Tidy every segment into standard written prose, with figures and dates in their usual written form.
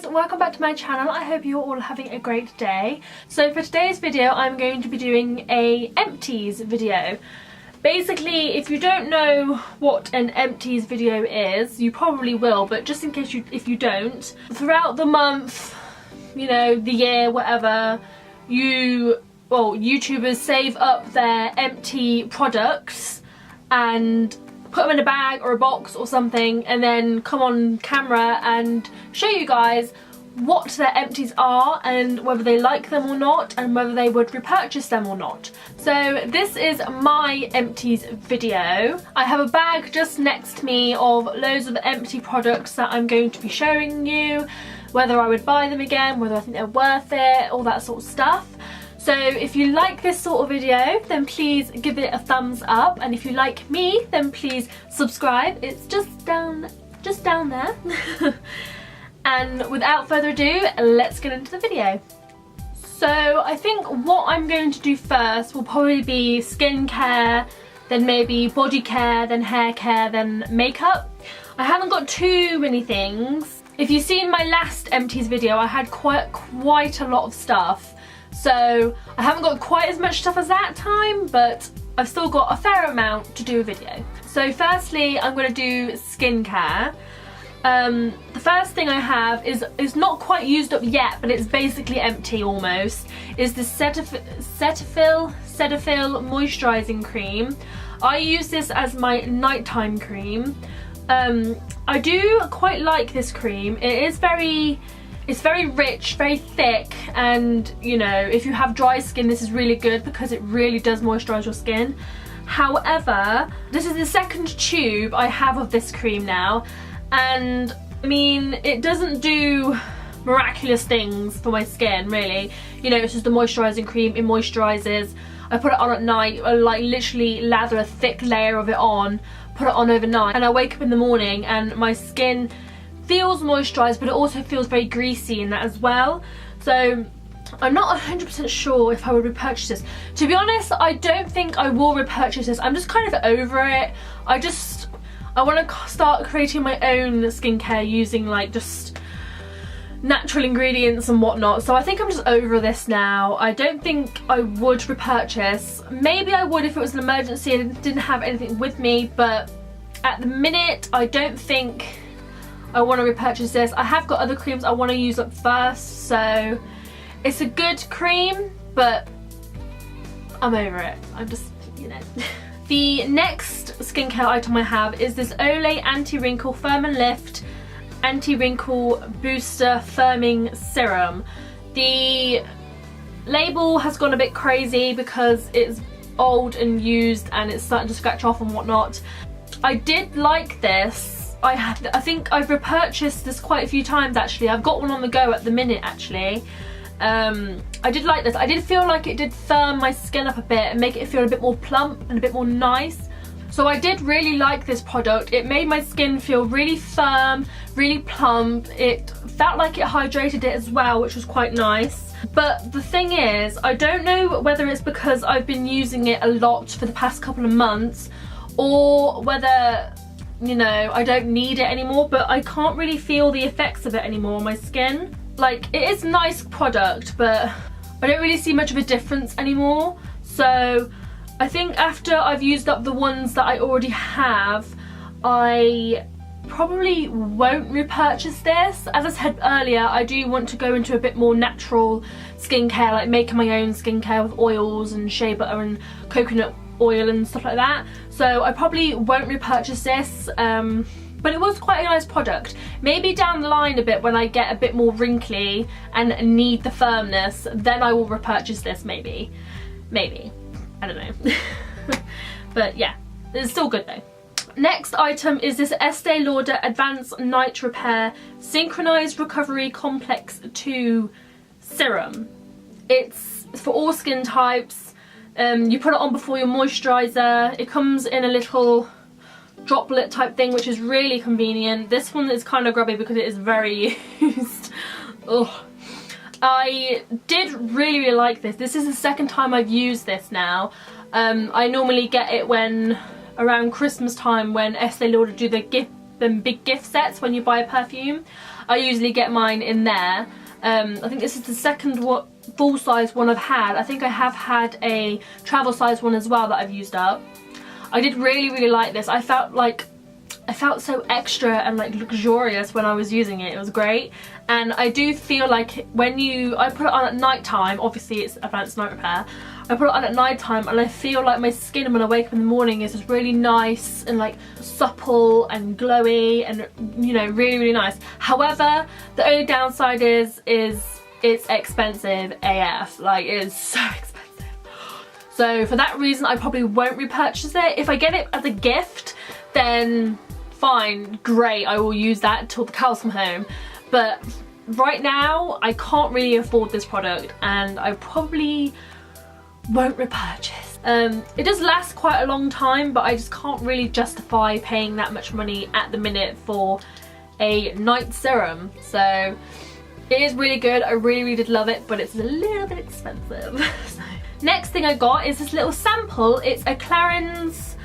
guys, welcome back to my channel. I hope you're all having a great day. So for today's video I'm going to be doing a empties video. Basically, if you don't know what an empties video is, you probably will, but just in case if you don't, throughout the month, you know, the year, whatever, YouTubers save up their empty products and put them in a bag or a box or something, and then come on camera and show you guys what their empties are and whether they like them or not and whether they would repurchase them or not. So this is my empties video. I have a bag just next to me of loads of empty products that I'm going to be showing you, whether I would buy them again, whether I think they're worth it, all that sort of stuff. So if you like this sort of video, then please give it a thumbs up, and if you like me, then please subscribe. It's just down there. And without further ado, let's get into the video. So I think what I'm going to do first will probably be skincare, then maybe body care, then hair care, then makeup. I haven't got too many things. If you've seen my last empties video, I had quite a lot of stuff. So I haven't got quite as much stuff as that time, but I've still got a fair amount to do a video. So firstly, I'm going to do skincare. The first thing I have is not quite used up yet, but it's basically empty almost, is the Cetaphil moisturising cream. I use this as my nighttime cream. I do quite like this cream. It's very rich, very thick, and you know, if you have dry skin, this is really good because it really does moisturise your skin. However, this is the second tube I have of this cream now, and I mean, it doesn't do miraculous things for my skin, really. You know, it's just a moisturising cream, it moisturises. I put it on at night, I like literally lather a thick layer of it on, put it on overnight, and I wake up in the morning and my skin feels moisturised, but it also feels very greasy in that as well. So I'm not 100% sure if I would repurchase this. To be honest, I don't think I will repurchase this. I'm just kind of over it. I want to start creating my own skincare using like just natural ingredients and whatnot. So I think I'm just over this now. I don't think I would repurchase. Maybe I would if it was an emergency and didn't have anything with me, but at the minute I don't think I want to repurchase this. I have got other creams I want to use up first, so it's a good cream, but I'm over it. I'm just, you know. The next skincare item I have is this Olay Anti-Wrinkle Firm and Lift Anti-Wrinkle Booster Firming Serum. The label has gone a bit crazy because it's old and used and it's starting to scratch off and whatnot. I did like this. I think I've repurchased this quite a few times actually. I've got one on the go at the minute actually. I did like this. I did feel like it did firm my skin up a bit and make it feel a bit more plump and a bit more nice. So I did really like this product. It made my skin feel really firm, really plump. It felt like it hydrated it as well, which was quite nice. But the thing is, I don't know whether it's because I've been using it a lot for the past couple of months or whether, you know, I don't need it anymore, but I can't really feel the effects of it anymore on my skin. Like, it is a nice product, but I don't really see much of a difference anymore. So I think after I've used up the ones that I already have, I probably won't repurchase this. As I said earlier, I do want to go into a bit more natural skincare, like making my own skincare with oils and shea butter and coconut oil and stuff like that. So I probably won't repurchase this, but it was quite a nice product. Maybe down the line a bit when I get a bit more wrinkly and need the firmness, then I will repurchase this maybe. Maybe. I don't know. But yeah, it's still good though. Next item is this Estee Lauder Advanced Night Repair Synchronized Recovery Complex 2 Serum. It's for all skin types. You put it on before your moisturiser. It comes in a little droplet type thing, which is really convenient. This one is kind of grubby because it is very used. Ugh. I did really like this. This is the second time I've used this now. I normally get it when around Christmas time when Estee Lauder do the gift them big gift sets when you buy a perfume. I usually get mine in there. I think this is the second full size one I've had. I think I have had a travel size one as well that I've used up. I did really like this. I felt so extra and like luxurious when I was using it. It was great. And I do feel like when I put it on at night time, obviously it's advanced night repair, I put it on at night time and I feel like my skin when I wake up in the morning is just really nice and like supple and glowy and, you know, really nice. However, the only downside is it's expensive AF. Like, it is so expensive. So for that reason I probably won't repurchase it. If I get it as a gift, then fine, great, I will use that until the cows come home. But right now I can't really afford this product and I probably won't repurchase. It does last quite a long time, but I just can't really justify paying that much money at the minute for a night serum. So it is really good, I really did love it, but it's a little bit expensive. So, next thing I got is this little sample. It's a Clarins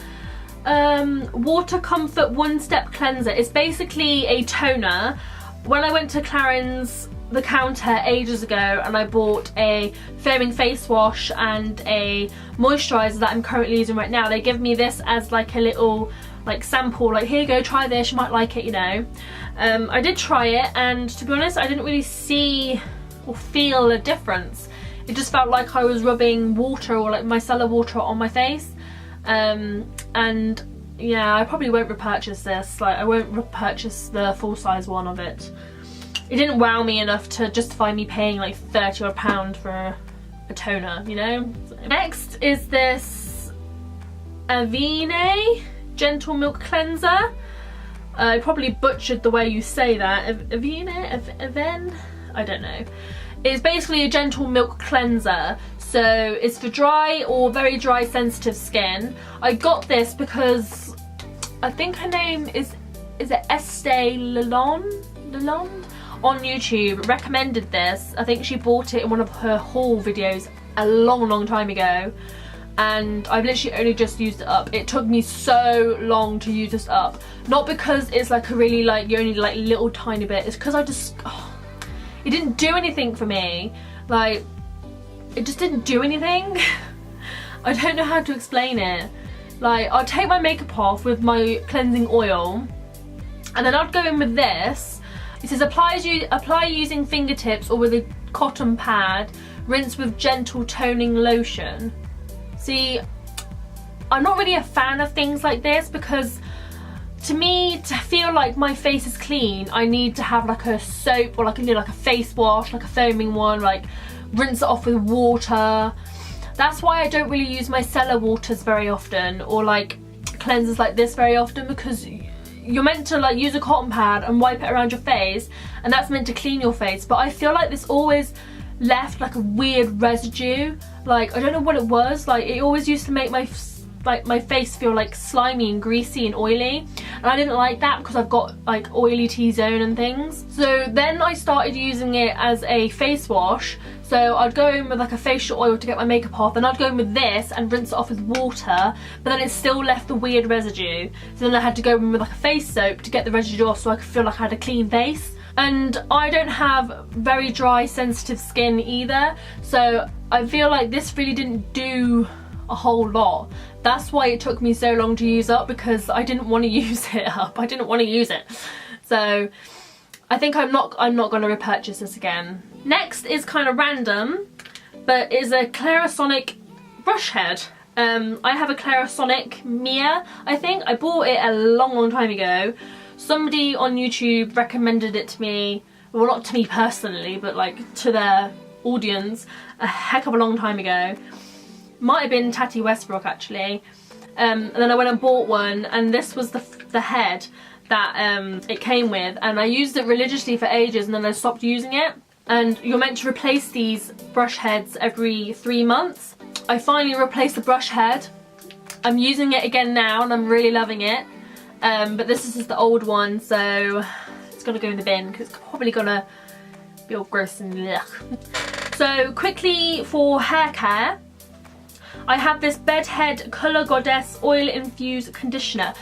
Water Comfort One Step Cleanser. It's basically a toner. When I went to Clarins the counter ages ago and I bought a foaming face wash and a moisturiser that I'm currently using right now, they give me this as like a little like sample, like here you go, try this, you might like it, you know. I did try it and to be honest I didn't really see or feel a difference. It just felt like I was rubbing water or like micellar water on my face. And yeah, I probably won't repurchase this. Like, I won't repurchase the full size one of it. It didn't wow me enough to justify me paying like £30 odd for a toner, you know? So, next is this Avene Gentle Milk Cleanser. I probably butchered the way you say that. Avene? I don't know. It's basically a gentle milk cleanser. So it's for dry or very dry sensitive skin. I got this because I think her name is it Estee Lalonde on YouTube recommended this. I think she bought it in one of her haul videos a long time ago and I've literally only just used it up. It took me so long to use this up. Not because it's like a really like, you only like little tiny bit, it's because I just, it didn't do anything for me. Like, it just didn't do anything. I don't know how to explain it. Like, I'll take my makeup off with my cleansing oil and then I'd go in with this. It says apply using fingertips or with a cotton pad, rinse with gentle toning lotion. See, I'm not really a fan of things like this because to me, to feel like my face is clean, I need to have like a soap or like a face wash, like a foaming one, like rinse it off with water. That's why I don't really use micellar waters very often or like cleansers like this very often, because you're meant to like use a cotton pad and wipe it around your face and that's meant to clean your face, but I feel like this always left like a weird residue. Like, I don't know what it was, like it always used to make my face feel like slimy and greasy and oily, and I didn't like that because I've got like oily T-zone and things. So then I started using it as a face wash. So I'd go in with like a facial oil to get my makeup off, and I'd go in with this and rinse it off with water, but then it still left the weird residue. So then I had to go in with like a face soap to get the residue off so I could feel like I had a clean face. And I don't have very dry sensitive skin either, so I feel like this really didn't do a whole lot. That's why it took me so long to use up, because I didn't want to use it up. I didn't want to use it. So I think I'm not going to repurchase this again. Next is kind of random, but is a Clarisonic brush head. I have a Clarisonic Mia, I think. I bought it a long time ago. Somebody on YouTube recommended it to me, well not to me personally, but like to their audience a heck of a long time ago. Might have been Tati Westbrook actually. And then I went and bought one, and this was the head that it came with, and I used it religiously for ages and then I stopped using it. And you're meant to replace these brush heads every 3 months. I finally replaced the brush head. I'm using it again now and I'm really loving it. But this is just the old one, so it's gonna go in the bin because it's probably gonna be all gross and yuck. So quickly for hair care, I have this Bedhead Colour Goddess Oil Infused Conditioner.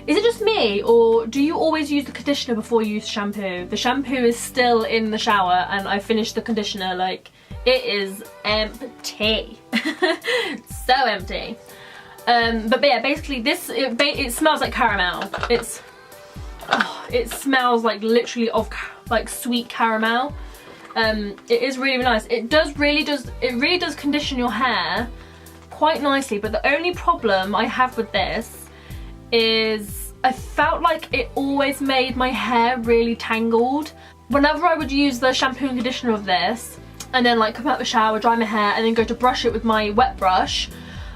Is it just me, or do you always use the conditioner before you use shampoo? The shampoo is still in the shower and I finished the conditioner, like, it is empty. So empty. But yeah, basically this, it smells like caramel. It smells like literally of like sweet caramel. It is really nice. It really does condition your hair quite nicely, but the only problem I have with this is I felt like it always made my hair really tangled. Whenever I would use the shampoo and conditioner of this and then like come out the shower, dry my hair and then go to brush it with my wet brush,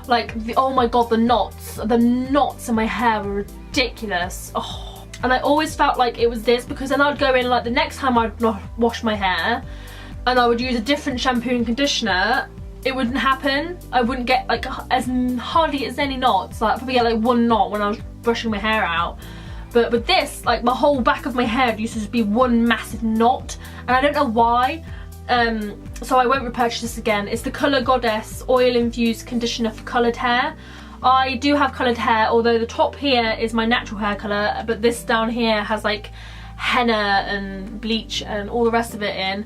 like oh my god, the knots in my hair were ridiculous. Oh. And I always felt like it was this, because then I'd go in like the next time I'd wash my hair and I would use a different shampoo and conditioner, it wouldn't happen. I wouldn't get like hardly as any knots, like probably get like one knot when I was brushing my hair out. But with this, like my whole back of my hair used to just be one massive knot, and I don't know why. So I won't repurchase this again. It's the Colour Goddess Oil Infused Conditioner for coloured hair. I do have coloured hair, although the top here is my natural hair colour, but this down here has like henna and bleach and all the rest of it in.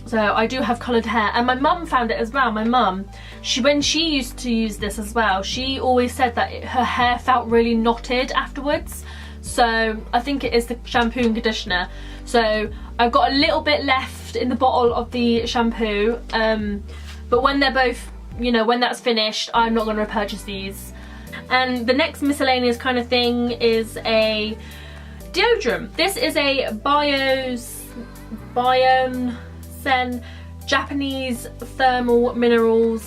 So I do have coloured hair, and my mum found it as well. My mum, when she used to use this as well, she always said that her hair felt really knotted afterwards. So I think it is the shampoo and conditioner. So I've got a little bit left in the bottle of the shampoo, but when they're both, you know, when that's finished, I'm not going to repurchase these. And the next miscellaneous kind of thing is a deodorant. This is a Sen Japanese thermal mineral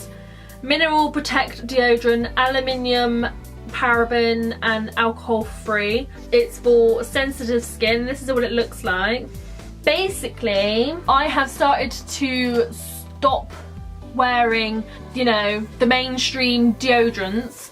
protect deodorant, aluminium, paraben and alcohol free. It's for sensitive skin. This is what it looks like. Basically, I have started to stop wearing, you know, the mainstream deodorants.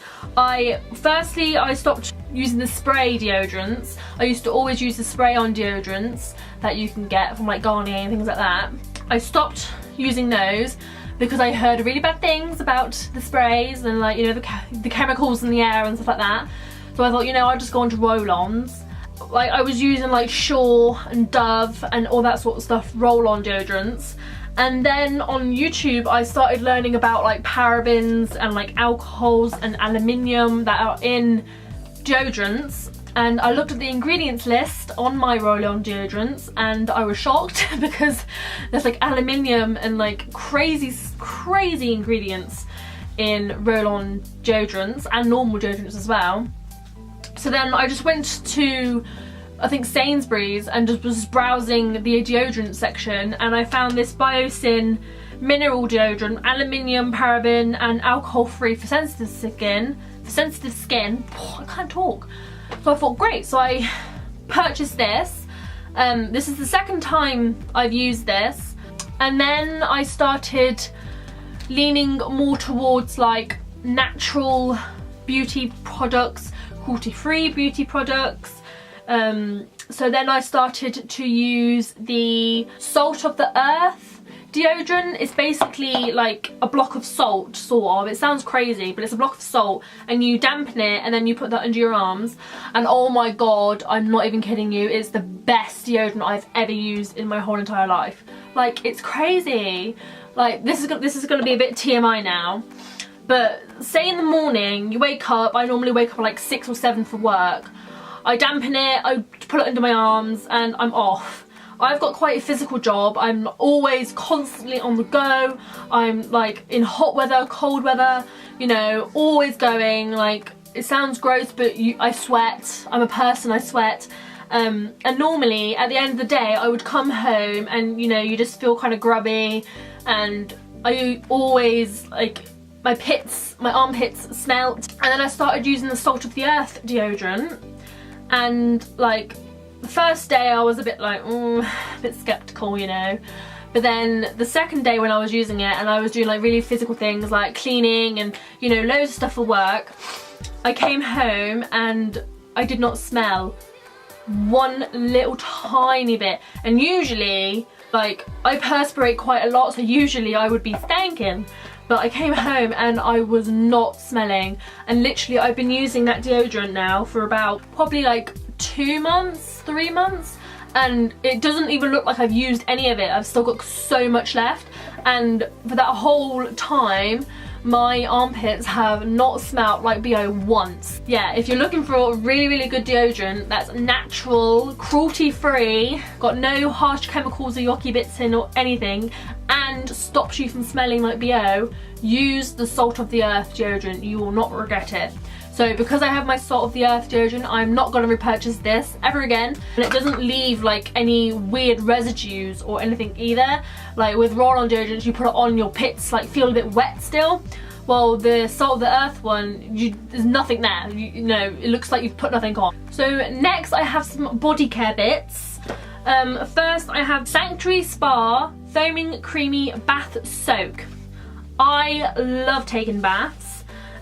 Firstly I stopped using the spray deodorants. I used to always use the spray on deodorants that you can get from like Garnier and things like that. I stopped using those because I heard really bad things about the sprays and, like, you know, the chemicals in the air and stuff like that. So I thought, you know, I'll just go on to roll-ons. Like, I was using like Shaw and Dove and all that sort of stuff, roll-on deodorants. And then on YouTube I started learning about like parabens and like alcohols and aluminium that are in deodorants, and I looked at the ingredients list on my roll-on deodorants and I was shocked because there's like aluminium and like crazy ingredients in roll-on deodorants and normal deodorants as well. So then I just went to, I think, Sainsbury's and just was browsing the deodorant section, and I found this Biosin mineral deodorant, aluminium, paraben and alcohol free for sensitive skin. I can't talk. So I thought, great, so I purchased this. This is the second time I've used this, and then I started leaning more towards like natural beauty products, cruelty-free beauty products. So then I started to use the Salt of the Earth deodorant. It's basically like a block of salt, sort of. It sounds crazy, but it's a block of salt and you dampen it and then you put that under your arms, and oh my god, I'm not even kidding you, it's the best deodorant I've ever used in my whole entire life. Like, it's crazy. Like, this is gonna be a bit TMI now, but say in the morning you wake up, I normally wake up at like 6 or 7 for work, I dampen it, I put it under my arms and I'm off. I've got quite a physical job. I'm always constantly on the go. I'm like in hot weather, cold weather, you know, always going. Like, it sounds gross, but I sweat. I'm a person, I sweat. And normally at the end of the day I would come home and, you know, you just feel kind of grubby, and I always, like, my armpits smelt. And then I started using the Salt of the Earth deodorant, and like the first day I was a bit like, a bit skeptical, you know. But then the second day when I was using it and I was doing like really physical things like cleaning and, you know, loads of stuff for work, I came home and I did not smell one little tiny bit. And usually, like, I perspirate quite a lot, so usually I would be stanking. but I came home and I was not smelling, and literally I've been using that deodorant now for about probably like 2 months, 3 months, and it doesn't even look like I've used any of it. I've still got so much left, and for that whole time my armpits have not smelled like BO once. Yeah, if you're looking for a really good deodorant that's natural, cruelty free, got no harsh chemicals or yucky bits in or anything, and stops you from smelling like BO, use the Salt of the Earth deodorant. You will not regret it. So because I have my Salt of the Earth deodorant, I'm not going to repurchase this ever again. And it doesn't leave like any weird residues or anything either. Like with roll-on deodorants, you put it on, your pits like feel a bit wet still. Well, the Salt of the Earth one, there's nothing there. You know, it looks like you've put nothing on. So next I have some body care bits. First I have Sanctuary Spa Foaming Creamy Bath Soak. I love taking baths.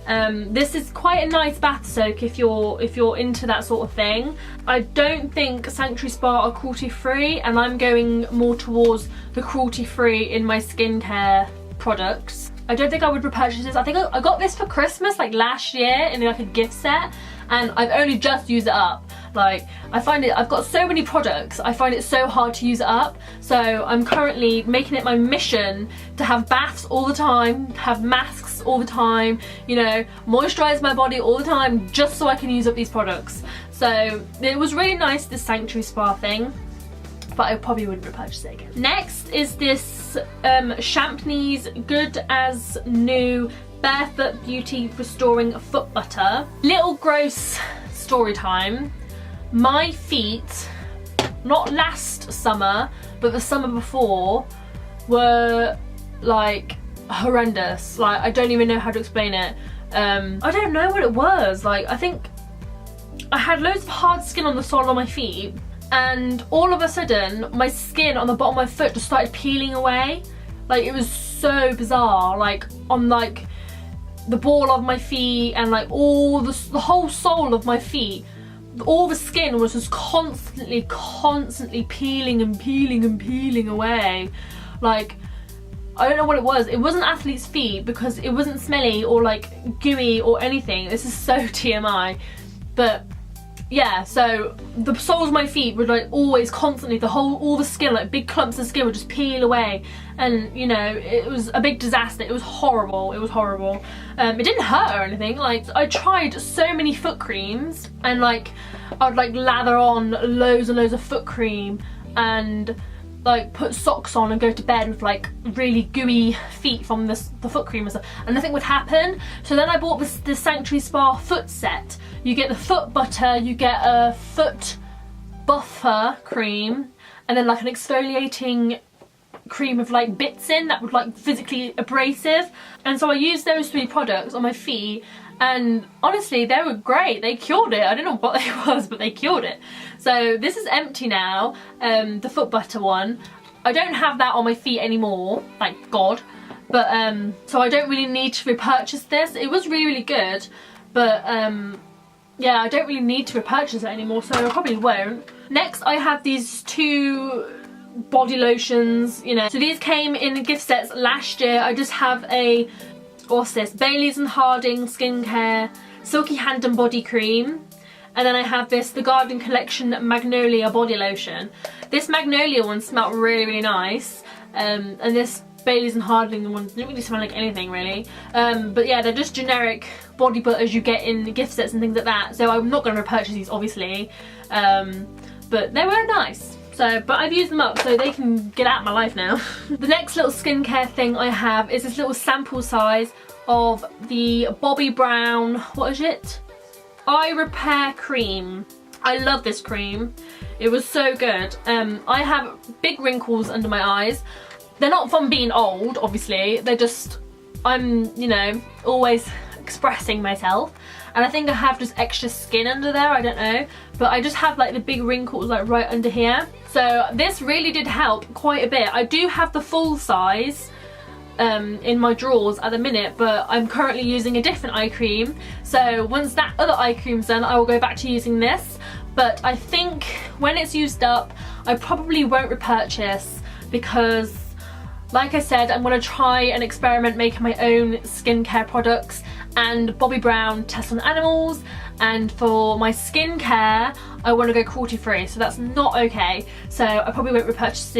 This is quite a nice bath soak if you're into that sort of thing. I don't think Sanctuary Spa are cruelty free, and I'm going more towards the cruelty free in my skincare products. I don't think I would repurchase this. I think I got this for Christmas like last year in like a gift set, and I've only just used it up. Like, I find it, I've got so many products, I find it so hard to use it up. So I'm currently making it my mission to have baths all the time, have masks all the time, you know, moisturize my body all the time, just so I can use up these products. So it was really nice, this Sanctuary Spa thing, but I probably wouldn't repurchase it again. Next is this Champneys Good As New Barefoot Beauty Restoring Foot Butter. Little gross story time. My feet, not last summer, but the summer before, were like horrendous. Like, I don't even know how to explain it. I don't know what it was. Like, I think I had loads of hard skin on the sole of my feet, and all of a sudden my skin on the bottom of my foot just started peeling away. Like, it was so bizarre. Like, on like the ball of my feet and like all the whole sole of my feet, all the skin was just constantly peeling away. Like, I don't know what it was. It wasn't athlete's feet because it wasn't smelly or like gooey or anything. This is so TMI. But yeah, so the soles of my feet would like always constantly, all the skin, like big clumps of skin would just peel away. And you know, it was a big disaster. It was horrible. It was horrible. It didn't hurt or anything. Like, I tried so many foot creams, and like I'd like lather on loads and loads of foot cream and like put socks on and go to bed with like really gooey feet from the foot cream and stuff, and nothing would happen. So then I bought this Sanctuary Spa foot set. You get the foot butter, you get a foot buffer cream, and then like an exfoliating cream with like bits in that would like physically abrasive. And so I used those 3 products on my feet, and honestly they were great. They cured it. I don't know what it was, but they cured it. So this is empty now, the foot butter one. I don't have that on my feet anymore, thank God. But so I don't really need to repurchase this. It was really good, but yeah, I don't really need to repurchase it anymore, so I probably won't. Next I have these 2 body lotions, you know. So these came in gift sets last year. I just have a, what's this, Baileys and Harding Skincare Silky Hand and Body Cream. And then I have this, the Garden Collection Magnolia Body Lotion. This Magnolia one smelled really nice. And this Baileys and Harding one didn't really smell like anything really. But yeah, they're just generic body butters you get in gift sets and things like that. So I'm not going to repurchase these obviously. But they were nice. So, but I've used them up, so they can get out of my life now. The next little skincare thing I have is this little sample size of the Bobbi Brown, what is it? Eye Repair Cream. I love this cream. It was so good. I have big wrinkles under my eyes. They're not from being old, obviously. They're just, I'm, you know, always expressing myself. And I think I have just extra skin under there, I don't know. But I just have like the big wrinkles like right under here. So this really did help quite a bit. I do have the full size in my drawers at the minute, but I'm currently using a different eye cream. So once that other eye cream's done, I will go back to using this. But I think when it's used up, I probably won't repurchase, because Like I said, I'm going to try and experiment making my own skincare products and Bobbi Brown test on animals, and for my skincare I want to go cruelty free, so that's not okay. So I probably won't repurchase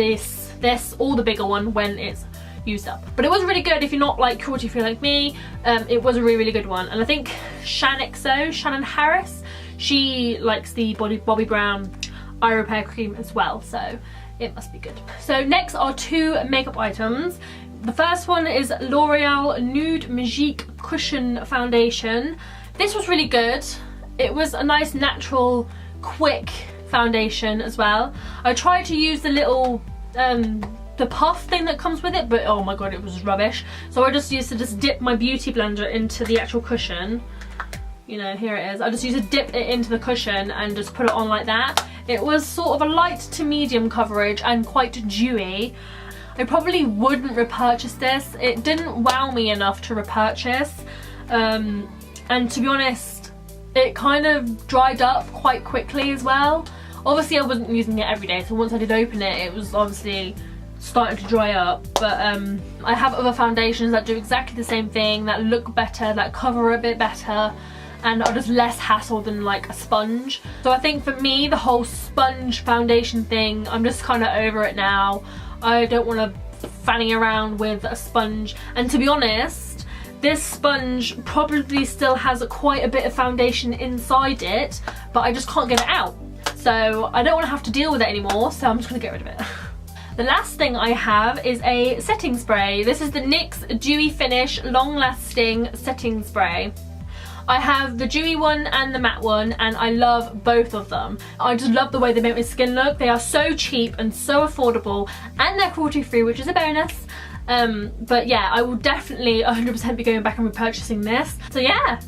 this or the bigger one when it's used up. But it was really good if you're not like cruelty free like me. It was a really good one, and I think Shannon Harris, she likes the Bobbi Brown eye repair cream as well, so it must be good. So next are two makeup items. The first one is L'Oreal Nude Magique Cushion Foundation. This was really good. It was a nice natural quick foundation as well. I tried to use the little the puff thing that comes with it, but oh my god, it was rubbish. So I just used to dip my beauty blender into the actual cushion. You know, here it is. I just used to dip it into the cushion and just put it on like that. It was sort of a light to medium coverage and quite dewy. I probably wouldn't repurchase this. It didn't wow me enough to repurchase. And to be honest, it kind of dried up quite quickly as well. Obviously I wasn't using it every day, so once I did open it, it was obviously starting to dry up. But I have other foundations that do exactly the same thing, that look better, that cover a bit better, and are just less hassle than like a sponge. So I think for me, the whole sponge foundation thing, I'm just kind of over it now. I don't want to fanning around with a sponge, and to be honest, this sponge probably still has quite a bit of foundation inside it, but I just can't get it out. So I don't want to have to deal with it anymore, so I'm just going to get rid of it. The last thing I have is a setting spray. This is the NYX Dewy Finish Long Lasting Setting Spray. I have the dewy one and the matte one, and I love both of them. I just love the way they make my skin look. They are so cheap and so affordable, and they're cruelty free, which is a bonus. But yeah, I will definitely 100% be going back and repurchasing this. So yeah,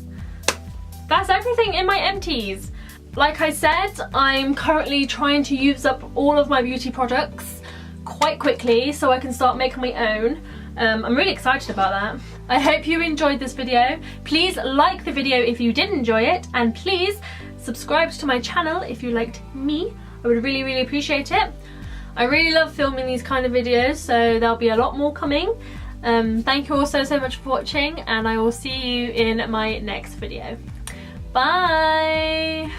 that's everything in my empties. Like I said, I'm currently trying to use up all of my beauty products quite quickly so I can start making my own. I'm really excited about that. I hope you enjoyed this video. Please like the video if you did enjoy it, and please subscribe to my channel if you liked me. I would really appreciate it. I really love filming these kind of videos, so there'll be a lot more coming. Thank you all so much for watching, and I will see you in my next video. Bye!